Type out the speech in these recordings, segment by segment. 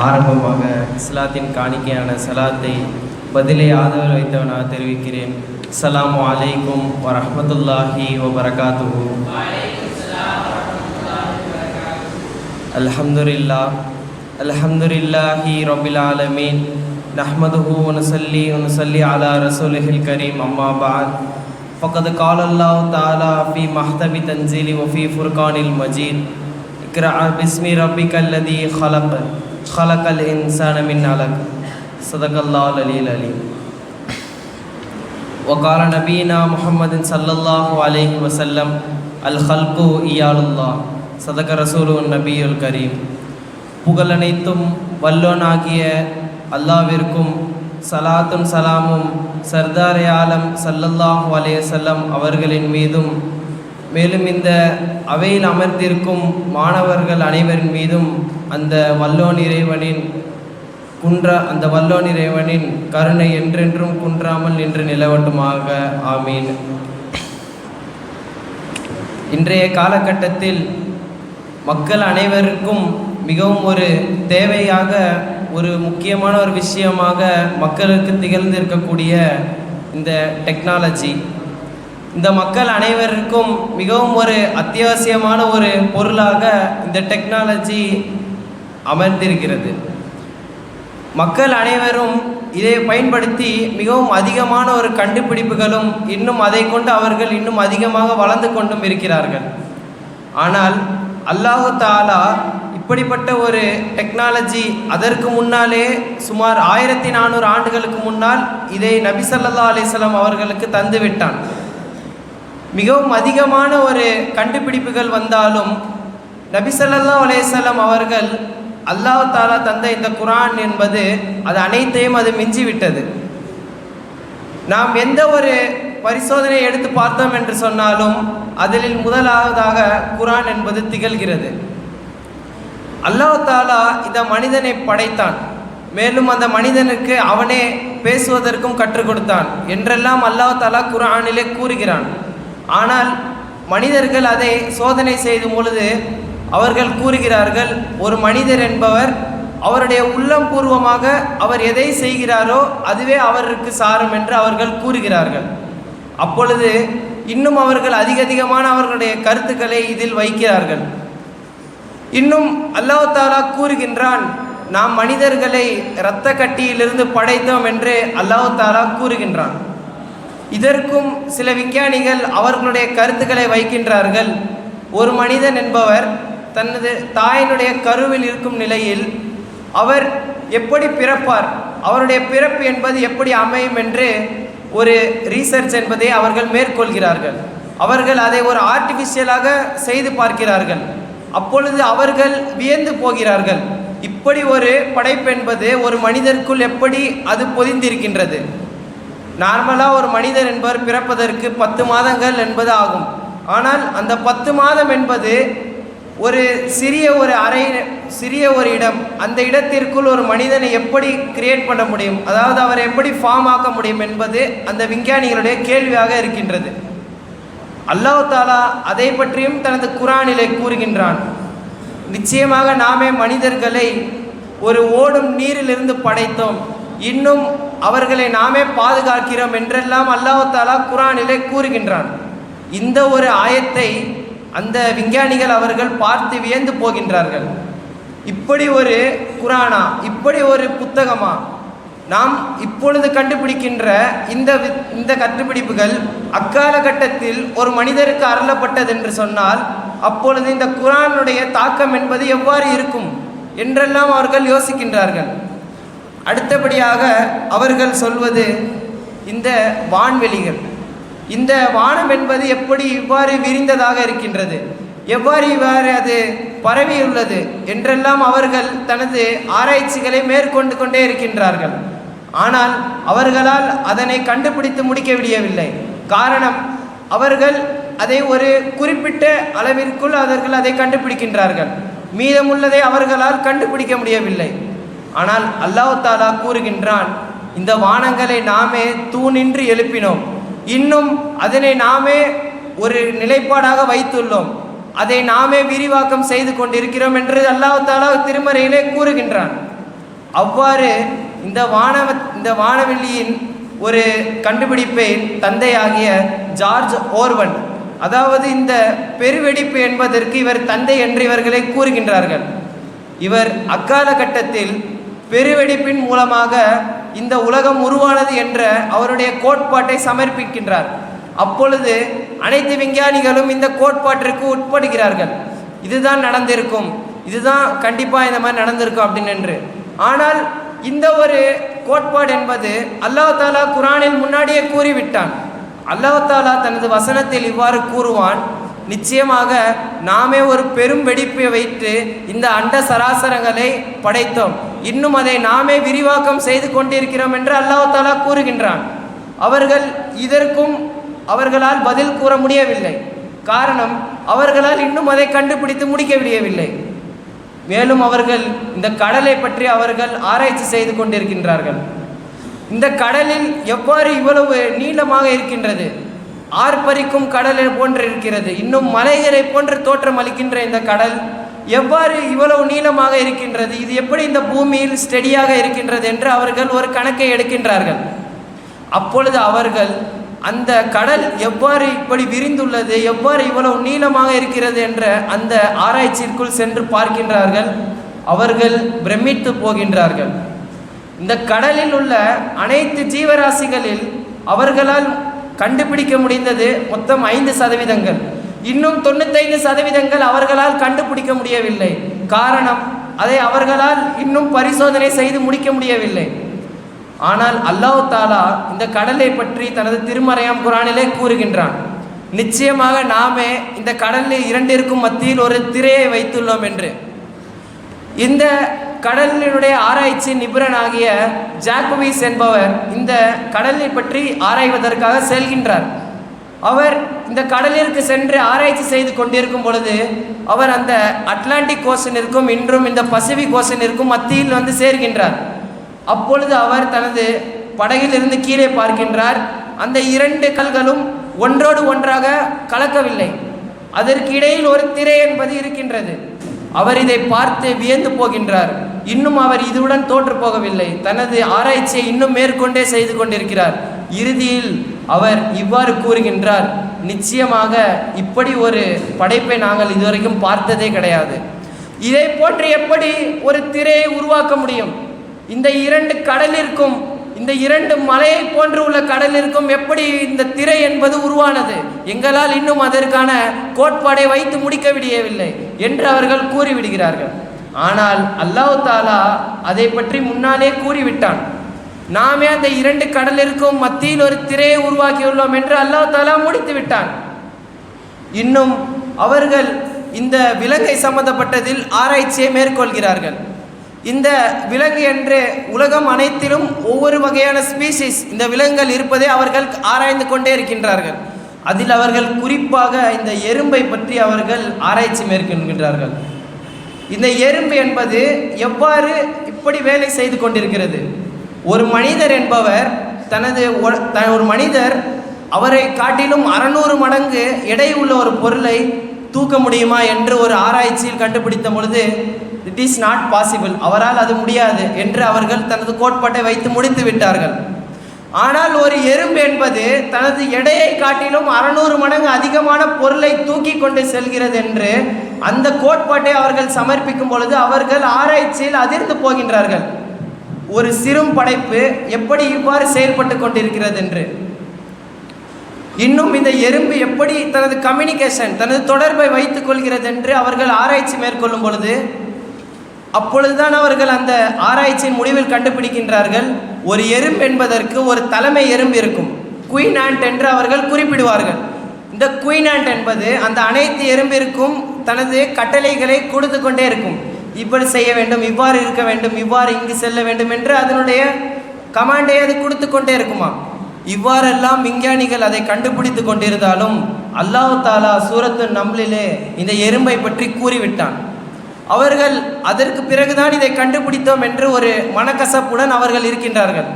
ஆரம்பமாக இஸ்லாத்தின் காணிக்கையான சலாத்தை பதிலை ஆதரவு வைத்தவனாக தெரிவிக்கிறேன். அஸ்ஸலாமு அலைக்கும் வரஹ்மத்துல்லாஹி வபரகாத்துஹு. அல்ஹம்துலில்லாஹி ரப்பில் ஆலமீன். நஹ்மதுஹு வ நுஸல்லி அலா ரசூலிஹில் கரீம். அம்மா பஅத். ஃபக்கத் கால அல்லாஹு தஆலா ஃபீ மஹ்தபி தன்ஸீலி வ ஃபீ ஃபுர்கானில் மஜீத். இக்ரா பிஸ்மி ரப்பிக்கல்லதீ خلقல் இன்சான மின் அலக். ஸதகல்லாஹுல் அலிய்யுல் அலீம். وقال நபியினா முஹம்மதின் ஸல்லல்லாஹு அலைஹி வஸல்லம் அல் ஹல்கு இயாலுல்லாஹ். ஸதக ரசூலுன் நபியுல் கரீம். புகழ் அனைத்தும் வல்லோனாகிய அல்லாஹ்விற்கும் சலாத்தும் சலாமும் சர்தாரே ஆலம் ஸல்லல்லாஹு அலைஹி வஸல்லம் அவர்களின் மீதும், மேலும் இந்த அவையில் அமர்ந்திருக்கும் மாணவர்கள் அனைவரின் மீதும் அந்த வல்லோன் இறைவனின் கருணை என்றென்றும் குன்றாமல் நின்று நிலவட்டுமாக. ஆமீன். இன்றைய காலகட்டத்தில் மக்கள் அனைவருக்கும் மிகவும் ஒரு தேவையாக, ஒரு முக்கியமான ஒரு விஷயமாக மக்களுக்கு திகழ்ந்திருக்கக்கூடிய இந்த டெக்னாலஜி, இந்த மக்கள் அனைவருக்கும் மிகவும் ஒரு அத்தியாவசியமான ஒரு பொருளாக இந்த டெக்னாலஜி அமர்ந்திருக்கிறது. மக்கள் அனைவரும் இதை பயன்படுத்தி மிகவும் அதிகமான ஒரு கண்டுபிடிப்புகளும் இன்னும் அதை கொண்டு அவர்கள் இன்னும் அதிகமாக வளர்ந்து கொண்டும் இருக்கிறார்கள். ஆனால் அல்லாஹு தஆலா இப்படிப்பட்ட ஒரு டெக்னாலஜி அதற்கு முன்னாலே சுமார் 1400 ஆண்டுகளுக்கு முன்னால் இதை நபி ஸல்லல்லாஹு அலைஹி வஸல்லம் அவர்களுக்கு தந்துவிட்டான். மிகவும் அதிகமான ஒரு கண்டுபிடிப்புகள் வந்தாலும் நபி ஸல்லல்லாஹு அலைஹி வஸல்லம் அவர்கள் அல்லாஹ் தஆலா தந்த இந்த குர்ஆன் என்பது அது அனைத்தையும் அது மிஞ்சிவிட்டது. நாம் எந்த ஒரு பரிசோதனை எடுத்து பார்த்தோம் என்று சொன்னாலும் அதில் முதலாவதாக குர்ஆன் என்பது திகழ்கிறது. அல்லாஹ் தஆலா இந்த மனிதனை படைத்தான், மேலும் அந்த மனிதனுக்கு அவனே பேசுவதற்கும் கற்றுக் கொடுத்தான் என்றெல்லாம் அல்லாஹ் தஆலா குர்ஆனிலே கூறுகிறான். ஆனால் மனிதர்கள் அதை சோதனை செய்யும் பொழுது அவர்கள் கூறுகிறார்கள், ஒரு மனிதர் என்பவர் அவருடைய உள்ளம் பூர்வமாக அவர் எதை செய்கிறாரோ அதுவே அவருக்கு சாரும் என்று அவர்கள் கூறுகிறார்கள். அப்பொழுது இன்னும் அவர்கள் அதிகமான அவர்களுடைய கருத்துக்களை இதில் வைக்கிறார்கள். இன்னும் அல்லாஹ் தஆலா கூறுகின்றான், நாம் மனிதர்களை இரத்த கட்டியிலிருந்து படைத்தோம் என்று அல்லாஹ் தஆலா கூறுகின்றான். இதற்கும் சில விஞ்ஞானிகள் அவர்களுடைய கருத்துக்களை வைக்கின்றார்கள். ஒரு மனிதன் என்பவர் தனது தாயினுடைய கருவில் இருக்கும் நிலையில் அவர் எப்படி பிறப்பார், அவருடைய பிறப்பு என்பது எப்படி அமையும் என்று ஒரு ரீசர்ச் என்பதை அவர்கள் மேற்கொள்கிறார்கள். அவர்கள் அதை ஒரு ஆர்டிஃபிஷியலாக செய்து பார்க்கிறார்கள். அப்பொழுது அவர்கள் வியந்து போகிறார்கள், இப்படி ஒரு படைப்பு என்பது ஒரு மனிதருக்குள் எப்படி அது பொதிந்திருக்கின்றது. நார்மலாக ஒரு மனிதர் என்பவர் பிறப்பதற்கு 10 மாதங்கள் என்பது ஆகும். ஆனால் அந்த 10 மாதம் என்பது ஒரு சிறிய ஒரு இடம், அந்த இடத்திற்குள் ஒரு மனிதனை எப்படி கிரியேட் பண்ண முடியும், அதாவது அவரை எப்படி ஃபார்ம் ஆக்க முடியும் என்பது அந்த விஞ்ஞானிகளுடைய கேள்வியாக இருக்கின்றது. அல்லாஹ் தஆலா அதை பற்றியும் தனது குர்ஆனிலே கூறுகின்றான், நிச்சயமாக நாமே மனிதர்களை ஒரு ஓடும் நீரிலிருந்து படைத்தோம், இன்னும் அவர்களை நாமே பாதுகாக்கிறோம் என்றெல்லாம் அல்லாஹ் தஆலா குர்ஆனிலே கூறுகின்றான். இந்த ஒரு ஆயத்தை அந்த விஞ்ஞானிகள் அவர்கள் பார்த்து வியந்து போகின்றார்கள். இப்படி ஒரு குர்ஆனா, இப்படி ஒரு புத்தகமா, நாம் இப்பொழுது கண்டுபிடிக்கின்ற இந்த கண்டுபிடிப்புகள் அக்காலகட்டத்தில் ஒரு மனிதருக்கு அருளப்பட்டது என்று சொன்னால் அப்பொழுது இந்த குர்ஆனுடைய தாக்கம் என்பது எவ்வாறு இருக்கும் என்றெல்லாம் அவர்கள் யோசிக்கின்றார்கள். அடுத்தபடியாக அவர்கள் சொல்வது, இந்த வான்வெளிகள், இந்த வானம் என்பது எப்படி இவ்வாறு விரிந்ததாக இருக்கின்றது, இவ்வாறு அது பரவியுள்ளது என்றெல்லாம் அவர்கள் தனது ஆராய்ச்சிகளை மேற்கொண்டு கொண்டே இருக்கின்றார்கள். ஆனால் அவர்களால் அதனை கண்டுபிடித்து முடிக்க முடியவில்லை. காரணம், அவர்கள் அதை ஒரு குறிப்பிட்ட அளவிற்குள் அவர்கள் அதை கண்டுபிடிக்கின்றார்கள், மீதமுள்ளதை அவர்களால் கண்டுபிடிக்க முடியவில்லை. ஆனால் அல்லாஹ் தஆலா கூறுகின்றான், இந்த வானங்களை நாமே தூணின்றி எழுப்பினோம், இன்னும் அதனை நாமே ஒரு நிலைப்பாடாக வைத்துள்ளோம், அதை நாமே விரிவாக்கம் செய்து கொண்டிருக்கிறோம் என்று அல்லாஹ் தஆலா திருமறையிலே கூறுகின்றான். அவ்வாறு இந்த வானவெளியின் ஒரு கண்டுபிடிப்பை தந்தையாகிய ஜார்ஜ் ஓர்வன், அதாவது இந்த பெருவெடிப்பு என்பதற்கு இவர் தந்தை என்று இவர்களை கூறுகின்றார்கள். இவர் அக்காலகட்டத்தில் பெருவெடிப்பின் மூலமாக இந்த உலகம் உருவானது என்ற அவருடைய கோட்பாட்டை சமர்ப்பிக்கின்றார். அப்பொழுது அனைத்து விஞ்ஞானிகளும் இந்த கோட்பாட்டிற்கு உட்படுகிறார்கள். இதுதான் நடந்திருக்கும், இதுதான் கண்டிப்பாக இந்த மாதிரி நடந்திருக்கும் அப்படின்னு. ஆனால் இந்த ஒரு கோட்பாடு என்பது அல்லாஹ் தாலா குரானில் முன்னாடியே கூறிவிட்டான். அல்லாஹ் தாலா தனது வசனத்தில் இவ்வாறு கூறுவான், நிச்சயமாக நாமே ஒரு பெரும் வெடிப்பை வைத்து இந்த அண்ட சராசரங்களை படைத்தோம், இன்னும் அதை நாமே விரிவாக்கம் செய்து கொண்டிருக்கிறோம் என்று அல்லாஹ் தாலா கூறுகின்றான். இதற்கும் அவர்களால் பதில் கூற முடியவில்லை. காரணம், அவர்களால் இன்னும் அதை கண்டுபிடித்து முடிக்க முடியவில்லை. மேலும் அவர்கள் இந்த கடலை பற்றி அவர்கள் ஆராய்ச்சி செய்து கொண்டிருக்கின்றார்கள். இந்த கடலில் எவ்வாறு இவ்வளவு நீளமாக இருக்கின்றது, ஆர்ப்பரிக்கும் கடலை போன்று இருக்கிறது, இன்னும் மலைகளை போன்று தோற்றம் அளிக்கின்ற இந்த கடல் எவ்வாறு இவ்வளவு நீளமாக இருக்கின்றது, இது எப்படி இந்த பூமியில் ஸ்டெடியாக இருக்கின்றது என்று அவர்கள் ஒரு கணக்கை எடுக்கின்றார்கள். அப்பொழுது அவர்கள் அந்த கடல் எவ்வாறு இப்படி விரிந்துள்ளது, எவ்வாறு இவ்வளவு நீளமாக இருக்கிறது என்ற அந்த ஆராய்ச்சிக்குள் சென்று பார்க்கின்றார்கள். அவர்கள் பிரமித்து போகின்றார்கள். இந்த கடலில் உள்ள அனைத்து ஜீவராசிகளில் அவர்களால் கண்டுபிடிக்க முடிந்தது மொத்தம் 5%. இன்னும் 95% அவர்களால் கண்டுபிடிக்க முடியவில்லை. காரணம், அதை அவர்களால் இன்னும் பரிசோதனை செய்து முடிக்க முடியவில்லை. ஆனால் அல்லாஹ் தாலா இந்த கடலை பற்றி தனது திருமறையாம் குரானிலே கூறுகின்றான், நிச்சயமாக நாமே இந்த கடலில் இரண்டிற்கும் மத்தியில் ஒரு திரையை வைத்துள்ளோம் என்று. இந்த கடலினுடைய ஆராய்ச்சி நிபுணனாகிய ஜாக்கோபிஸ் என்பவர் இந்த கடலை பற்றி ஆராய்வதற்காக செல்கின்றார். அவர் இந்த கடலிற்கு சென்று ஆராய்ச்சி செய்து கொண்டிருக்கும் பொழுது அவர் அந்த அட்லாண்டிக் ஓஷனிற்கும் இன்றும் இந்த பசிபிக் ஓஷனிற்கும் மத்தியில் வந்து சேர்கின்றார். அப்பொழுது அவர் தனது படகிலிருந்து கீழே பார்க்கின்றார். அந்த 2 கல்களும் ஒன்றோடு ஒன்றாக கலக்கவில்லை, அதற்கு இடையில் ஒரு திரை என்பது இருக்கின்றது. அவர் இதை பார்த்து வியந்து போகின்றார். இன்னும் அவர் இதுவுடன் தோற்று போகவில்லை, தனது ஆராய்ச்சியை இன்னும் மேற்கொண்டே செய்து கொண்டிருக்கிறார். இறுதியில் அவர் இவ்வாறு கூறுகின்றார், நிச்சயமாக இப்படி ஒரு படைப்பை நாங்கள் இதுவரைக்கும் பார்த்ததே கிடையாது. இதை போன்று எப்படி ஒரு திரையை உருவாக்க முடியும்? இந்த 2 கடலிற்கும், இந்த 2 மலையை போன்று உள்ள கடலிற்கும் எப்படி இந்த திரை என்பது உருவானது? எங்களால் இன்னும் அதற்கான கோட்பாடை வைத்து முடிக்க முடியவில்லை என்று அவர்கள் கூறிவிடுகிறார்கள். ஆனால் அல்லாஹ் தாலா அதை பற்றி முன்னாலே கூறிவிட்டான். நாமே அந்த 2 கடலிற்கும் மத்தியில் ஒரு திரையை உருவாக்கியுள்ளோம் என்று அல்லாஹ் தாலா முடித்து விட்டான். இன்னும் அவர்கள் இந்த விலங்கை சம்பந்தப்பட்டதில் ஆராய்ச்சியை மேற்கொள்கிறார்கள். இந்த விலங்கு என்று உலகம் அனைத்திலும் ஒவ்வொரு வகையான ஸ்பீசிஸ் இந்த விலங்குகள் இருப்பதை அவர்கள் ஆராய்ந்து கொண்டே இருக்கின்றார்கள். அதில் அவர்கள் குறிப்பாக இந்த எறும்பை பற்றி அவர்கள் ஆராய்ச்சி மேற்கொள்கின்றார்கள். இந்த எறும்பு என்பது எவ்வாறு இப்படி வேலை செய்து கொண்டிருக்கிறது? ஒரு மனிதர் என்பவர் ஒரு மனிதர் அவரை காட்டிலும் 600 மடங்கு எடை உள்ள ஒரு பொருளை தூக்க முடியுமா என்று ஒரு ஆராய்ச்சியில் கண்டுபிடித்த பொழுது இட் இஸ் நாட் பாசிபிள், அவரால் அது முடியாது என்று அவர்கள் தனது கோட்பாட்டை வைத்து முடித்து விட்டார்கள். ஆனால் ஒரு எறும்பு என்பது தனது எடையை காட்டிலும் 600 மடங்கு அதிகமான பொருளை தூக்கி கொண்டு செல்கிறது என்று அந்த கோட்பாட்டை அவர்கள் சமர்ப்பிக்கும் பொழுது அவர்கள் ஆராய்ச்சியில் அதிர்ந்து போகின்றார்கள். ஒரு சிறும் படைப்பு எப்படி இவ்வாறு செயல்பட்டு கொண்டிருக்கிறது என்று. இன்னும் இந்த எறும்பு எப்படி தனது கம்யூனிகேஷன், தனது தொடர்பை வைத்துக் கொள்கிறது என்று அவர்கள் ஆராய்ச்சி மேற்கொள்ளும் பொழுது அப்பொழுதுதான் அவர்கள் அந்த ஆராய்ச்சியின் முடிவில் கண்டுபிடிக்கின்றார்கள், ஒரு எறும்பு என்பதற்கு ஒரு தலைமை எறும்பு இருக்கும், குயின் ஆண்ட் என்று அவர்கள் குறிப்பிடுவார்கள். இந்த குயின் ஆண்ட் என்பது அந்த அனைத்து எறும்பிற்கும் தனது கட்டளைகளை கொடுத்து கொண்டே இருக்கும். இப்படி செய்ய வேண்டும், இவ்வாறு இருக்க வேண்டும், இவ்வாறு இங்கு செல்ல வேண்டும் என்று அதனுடைய கமாண்டை அது கொடுத்து கொண்டே இருக்குமா. இவ்வாறெல்லாம் விஞ்ஞானிகள் அதை கண்டுபிடித்து கொண்டிருந்தாலும் அல்லாஹ் தாலா சூரத்து நம்லிலே இந்த எறும்பை பற்றி கூறிவிட்டான். அவர்கள் அதற்கு பிறகுதான் இதை கண்டுபிடித்தோம் என்று ஒரு மனக்கசப்புடன் அவர்கள் இருக்கின்றார்கள்.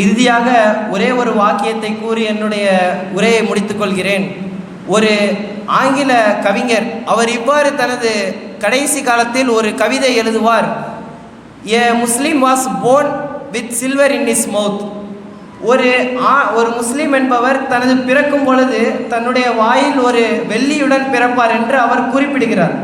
இறுதியாக ஒரே ஒரு வாக்கியத்தை கூறி என்னுடைய உரையை முடித்துக் கொள்கிறேன். ஒரு ஆங்கில கவிஞர் அவர் இவ்வாறு தனது கடைசி காலத்தில் ஒரு கவிதை எழுதுவார். A Muslim was born with silver in his mouth. ஒரு முஸ்லீம் என்பவர் தனது பிறக்கும் பொழுது தன்னுடைய வாயில் ஒரு வெள்ளியுடன் பிறப்பார் என்று அவர் குறிப்பிடுகிறார்.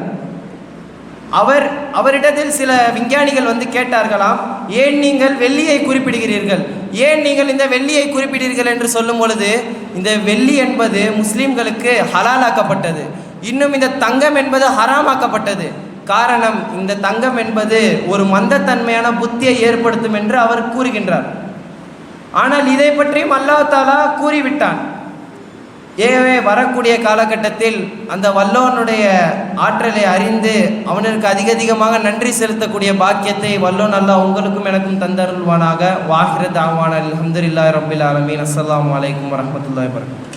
அவரிடத்தில் சில விஞ்ஞானிகள் வந்து கேட்டார்களாம், ஏன் நீங்கள் வெள்ளியை குறிப்பிடுகிறீர்கள், ஏன் நீங்கள் இந்த வெள்ளியை குறிப்பிடுகிறீர்கள் என்று சொல்லும் பொழுது, இந்த வெள்ளி என்பது முஸ்லீம்களுக்கு ஹலாலாக்கப்பட்டது, இன்னும் இந்த தங்கம் என்பது ஹராமாக்கப்பட்டது. காரணம், இந்த தங்கம் என்பது ஒரு மந்தத்தன்மையான புத்தியை ஏற்படுத்தும் என்று அவர் கூறுகின்றார். ஆனால் இதை பற்றியும் அல்லாஹ் தஆலா கூறிவிட்டான். ஏவே வரக்கூடிய காலகட்டத்தில் அந்த வல்லோனுடைய ஆற்றலை அறிந்து அவனுக்கு அதிகமாக நன்றி செலுத்தக்கூடிய பாக்கியத்தை வல்லோன் அல்லாஹ் உங்களுக்கும் எனக்கும் தந்தருள்வானாக. வாஹிர தாவான அல்ஹம்துலில்லாஹி ரப்பில் ஆலமீன். அஸ்ஸலாமு அலைக்கும் வரஹ்மத்துல்லாஹி வபரகாத்துஹு.